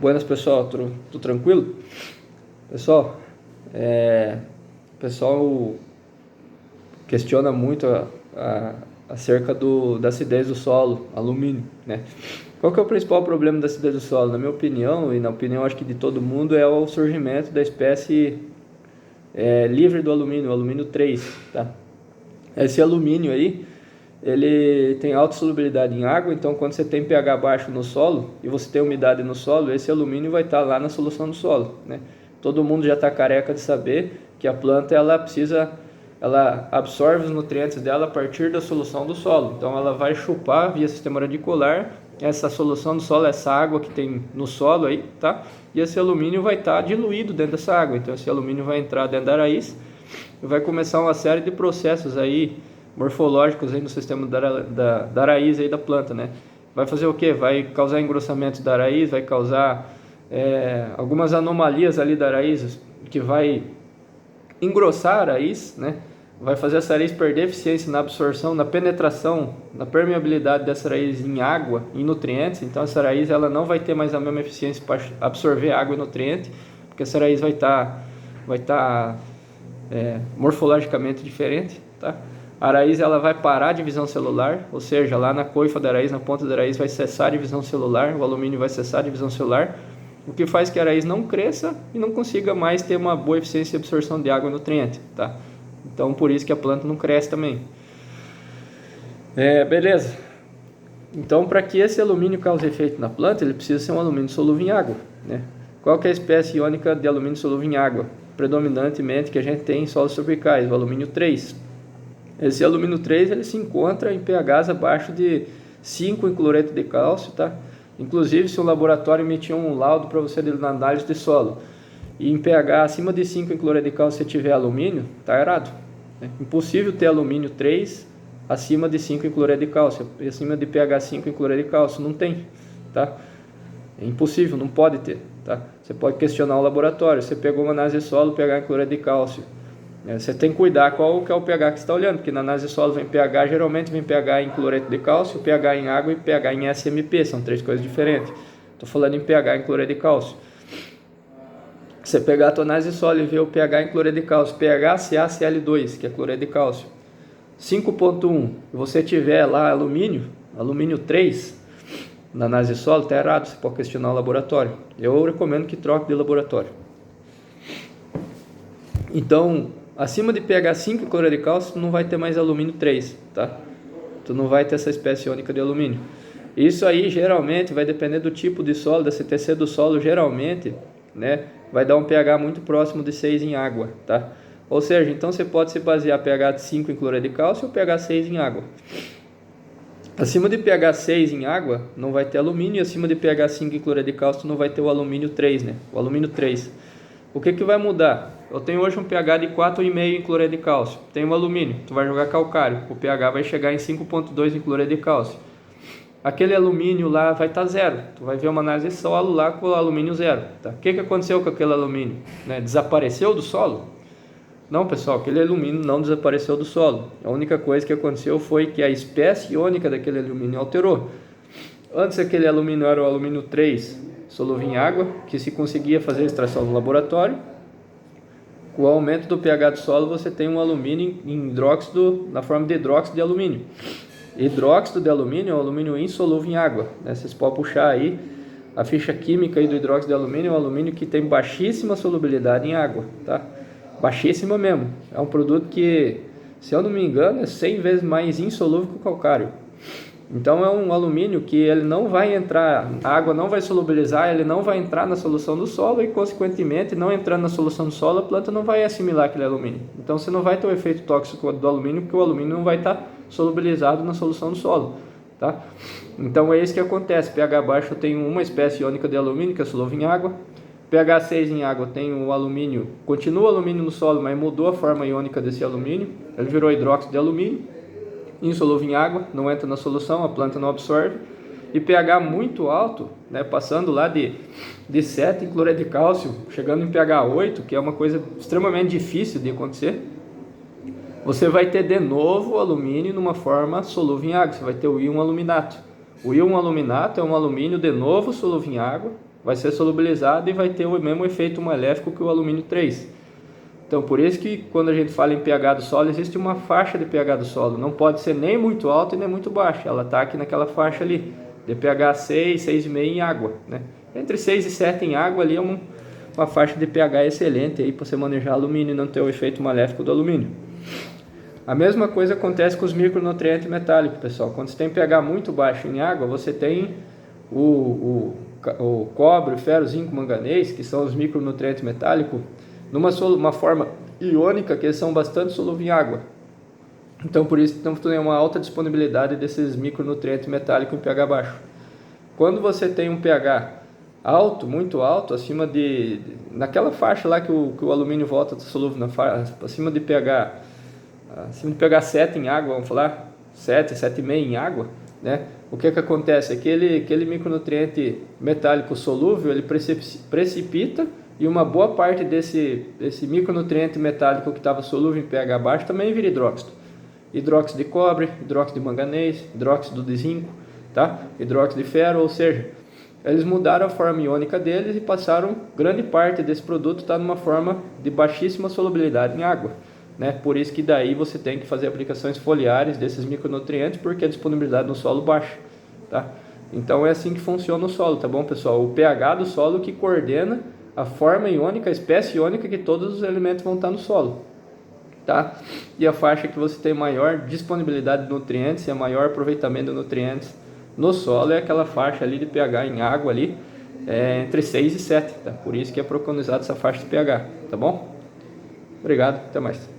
Buenas, pessoal, tudo tranquilo? Pessoal, o pessoal questiona muito acerca da acidez do solo, alumínio, né? Qual que é o principal problema da acidez do solo? Na minha opinião, e na opinião acho que de todo mundo, é o surgimento da espécie livre do alumínio, o alumínio 3, tá? Esse alumínio aí, ele tem alta solubilidade em água, então quando você tem pH baixo no solo e você tem umidade no solo, esse alumínio vai estar lá na solução do solo, né? Todo mundo já está careca de saber que a planta ela absorve os nutrientes dela a partir da solução do solo, então ela vai chupar via sistema radicular essa solução do solo, essa água que tem no solo aí, tá? E esse alumínio vai estar diluído dentro dessa água, então esse alumínio vai entrar dentro da raiz e vai começar uma série de processos aí morfológicos aí no sistema da raiz aí da planta, né? Vai fazer o que? Vai causar engrossamento da raiz, vai causar algumas anomalias ali da raiz que vai engrossar a raiz, né? Vai fazer essa raiz perder eficiência na absorção, na penetração, na permeabilidade dessa raiz em água, em nutrientes. Então essa raiz ela não vai ter mais a mesma eficiência para absorver água e nutriente, porque essa raiz vai estar morfologicamente diferente, tá? A raiz ela vai parar a divisão celular, ou seja, lá na coifa da raiz, na ponta da raiz vai cessar a divisão celular, o alumínio vai cessar a divisão celular, o que faz que a raiz não cresça e não consiga mais ter uma boa eficiência de absorção de água e nutriente, tá? Então por isso que a planta não cresce também. Beleza. Então para que esse alumínio cause efeito na planta, ele precisa ser um alumínio solúvel em água, né? Qual que é a espécie iônica de alumínio solúvel em água? Predominantemente que a gente tem em solos tropicais, o alumínio 3. Esse alumínio 3 ele se encontra em pHs abaixo de 5 em cloreto de cálcio, tá? Inclusive, se o laboratório emitir um laudo para você na análise de solo e em pH acima de 5 em cloreto de cálcio você tiver alumínio, tá errado. É impossível ter alumínio 3 acima de 5 em cloreto de cálcio, acima de pH 5 em cloreto de cálcio, não tem, tá? É impossível, não pode ter, tá? Você pode questionar o laboratório, você pegou uma análise de solo, pH em cloreto de cálcio. Você tem que cuidar qual que é o pH que você está olhando, porque na análise de solo vem pH, geralmente vem pH em cloreto de cálcio, pH em água e pH em SMP, são três coisas diferentes. Estou falando em pH em cloreto de cálcio. Você pegar a tua análise de solo e ver o pH em cloreto de cálcio, pH CaCl2, que é cloreto de cálcio, 5.1, e você tiver lá alumínio 3, na análise de solo, está errado, você pode questionar o laboratório. Eu recomendo que troque de laboratório. Então, acima de pH 5 em cloreto de cálcio, tu não vai ter mais alumínio 3, tá? Tu não vai ter essa espécie iônica de alumínio. Isso aí, geralmente, vai depender do tipo de solo, da CTC do solo, geralmente, né? Vai dar um pH muito próximo de 6 em água, tá? Ou seja, então você pode se basear pH de 5 em cloreto de cálcio ou pH 6 em água. Acima de pH 6 em água, não vai ter alumínio, e acima de pH 5 em cloreto de cálcio, não vai ter o alumínio 3, né? O alumínio 3. O que vai mudar? Eu tenho hoje um pH de 4,5 em cloreto de cálcio. Tem um alumínio, tu vai jogar calcário, o pH vai chegar em 5,2 em cloreto de cálcio. Aquele alumínio lá vai estar zero. Tu vai ver uma análise de solo lá com o alumínio zero. Tá? O que aconteceu com aquele alumínio? Né? Desapareceu do solo? Não, pessoal, aquele alumínio não desapareceu do solo. A única coisa que aconteceu foi que a espécie iônica daquele alumínio alterou. Antes aquele alumínio era o alumínio 3, solúvel em água, que se conseguia fazer a extração no laboratório. Com o aumento do pH do solo, você tem um alumínio em hidróxido, na forma de hidróxido de alumínio. Hidróxido de alumínio é um alumínio insolúvel em água, né? Vocês podem puxar aí a ficha química aí do hidróxido de alumínio, é um alumínio que tem baixíssima solubilidade em água, tá? Baixíssima mesmo. É um produto que, se eu não me engano, é 100 vezes mais insolúvel que o calcário. Então é um alumínio que ele não vai entrar, a água não vai solubilizar, ele não vai entrar na solução do solo e, consequentemente, não entrando na solução do solo, a planta não vai assimilar aquele alumínio. Então você não vai ter o efeito tóxico do alumínio, porque o alumínio não vai estar solubilizado na solução do solo, tá? Então é isso que acontece. pH baixo eu tenho uma espécie iônica de alumínio que é solúvel em água. pH 6 em água tem o alumínio, continua o alumínio no solo, mas mudou a forma iônica desse alumínio, ele virou hidróxido de alumínio. Insolúvel em água, não entra na solução, a planta não absorve. E pH muito alto, né, passando lá de 7 em cloreto de cálcio, chegando em pH 8, que é uma coisa extremamente difícil de acontecer, você vai ter de novo o alumínio numa forma solúvel em água, você vai ter o íon aluminato. O íon aluminato é um alumínio de novo solúvel em água, vai ser solubilizado e vai ter o mesmo efeito maléfico que o alumínio 3. Então, por isso que quando a gente fala em pH do solo, existe uma faixa de pH do solo. Não pode ser nem muito alta e nem muito baixa. Ela está aqui naquela faixa ali, de pH 6, 6,5 em água, né? Entre 6 e 7 em água ali é uma faixa de pH excelente aí para você manejar alumínio e não ter o efeito maléfico do alumínio. A mesma coisa acontece com os micronutrientes metálicos, pessoal. Quando você tem pH muito baixo em água, você tem o cobre, o ferro, zinco, manganês, que são os micronutrientes metálicos, numa forma iônica, que eles são bastante solúveis em água. Então, por isso, tem uma alta disponibilidade desses micronutrientes metálicos em pH baixo. Quando você tem um pH alto, muito alto, naquela faixa lá que o alumínio volta solúvel, acima de pH 7 em água, vamos falar, 7, 7,5 em água, né? O que acontece? Aquele micronutriente metálico solúvel, ele precipita, e uma boa parte desse micronutriente metálico que estava solúvel em pH baixo também vira hidróxido. Hidróxido de cobre, hidróxido de manganês, hidróxido de zinco, tá? Hidróxido de ferro, ou seja, eles mudaram a forma iônica deles e passaram, grande parte desse produto está numa forma de baixíssima solubilidade em água, né? Por isso que daí você tem que fazer aplicações foliares desses micronutrientes, porque a disponibilidade no solo baixa, tá? Então é assim que funciona o solo, tá bom, pessoal? O pH do solo que coordena a forma iônica, a espécie iônica que todos os elementos vão estar no solo, tá? E a faixa que você tem maior disponibilidade de nutrientes e a maior aproveitamento de nutrientes no solo é aquela faixa ali de pH em água ali, entre 6 e 7, tá? Por isso que é preconizado essa faixa de pH, tá bom? Obrigado, até mais.